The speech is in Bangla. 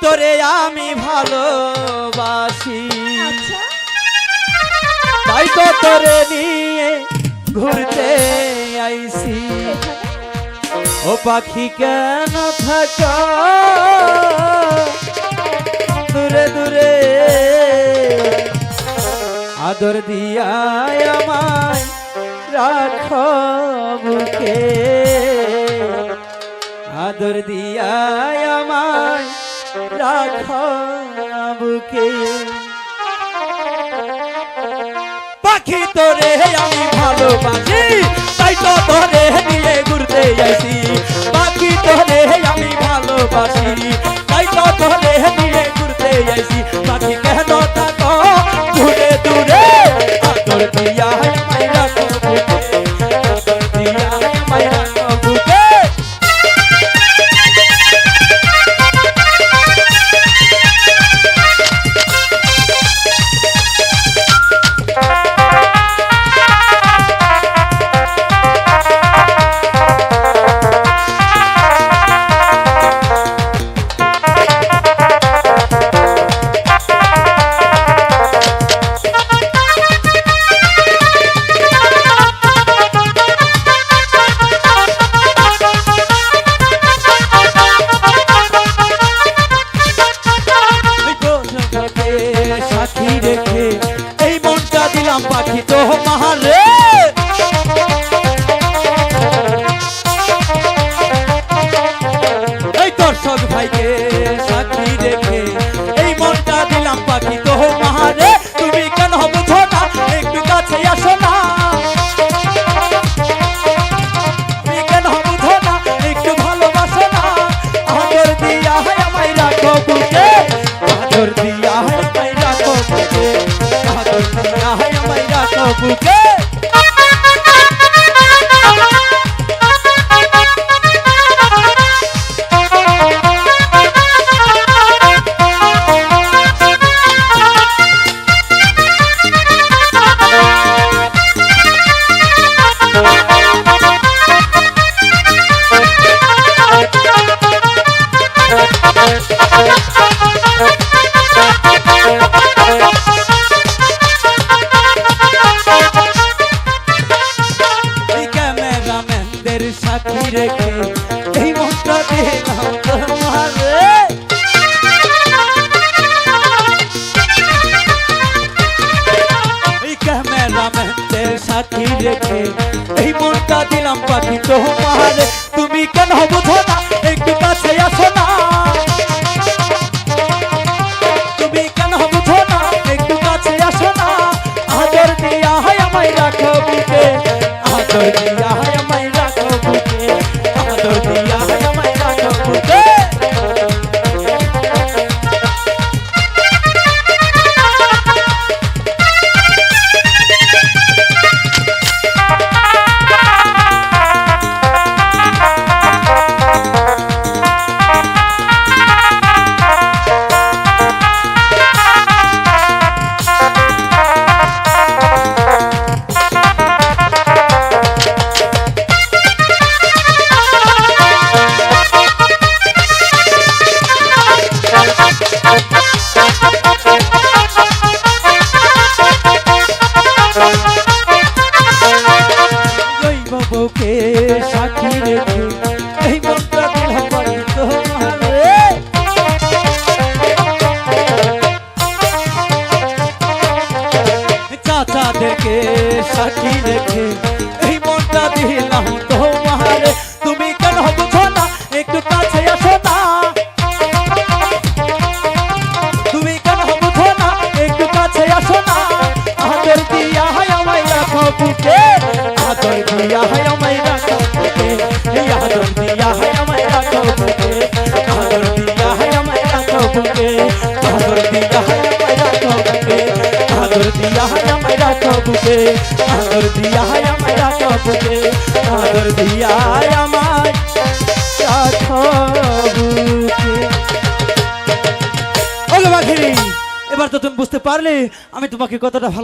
তোরে আমি ভালোবাসি, তাই তো তোরে নিয়ে ঘুরতে আইছি। ও পাখি কেন থাকা দূরে দূরে, আদর দিয়া আমায় রাখো বুকে, আদর দিয়া আমায় রাখো বুকে। পাখি তোরে আমি ভালোবাসি, তাই তো তোরে নিয়ে ঘুরতে আইছি। পাখি তোরে আমি ভালোবাসি, তাই তো তোরে নিয়ে ঘুরতে আইছি। পাখি কেন থাকো দূরে দূরে, আদর দিয়া আমায় রাখো বুকে, আদর দিয়া আমায় রাখো বুকে। সাথী রেখে এই মনটা দিলাম পাখি তোমার রে, এই দর্শক ভাইকে সাথী রেখে এই মনটা দিলাম পাখি তোমার রে। তুমি কেন বুঝো না, একটু কাছে আসো না, তুমি কেন বুঝো না, একটু ভালোবাসো না। আদর দিয়া আমায় রাখো বুকে, আদর দিয়া আমায় রাখো বুকে, আদর দিয়া আমায় রাখো বুকে। সাথী রেখে এই মনটা দিলাম তোমার রে, এই ক্যামেরাম্যানদের সাথী রেখে এই মনটা দিলাম পাখি তোমার রে। তুমি কেন বুঝো না, একটু কাছে আসো না, তুমি কেন বুঝো না, একটু কাছে আসো না। আদর দিয়া আমায় রাখো বুকে, আদর দিয়া আমায় রাখো বুকে, আদর দিয়া আমায় রাখো বুকে। বউকে সাথী রেখে এই মনটা দিলাম পাখি তোমার রে, চাচাদেরকে সাথী রেখে এই মনটা দিলাম তোমার রে। তুমি কেন বুঝো না, একটু কাছে আসো না, তুমি কেন বুঝো না, একটু কাছে আসো না। আদর দিয়া আমায় রাখো বুকে, আদর দিয়া আমায় রাখো বুকে, আদর দিয়া আমায় রাখো বুকে, আদর দিয়া আমায় রাখো বুকে, আদর দিয়া আমায় রাখো বুকে, আদর দিয়া আমায় রাখো বুকে, আদর দিয়া আমায় রাখো বুকে, আদর দিয়া আমায় রাখো বুকে। ওগো বাঘিনী, এবার তো তুমি বুঝতে পারলে আমি তোমাকে কতটা ভালো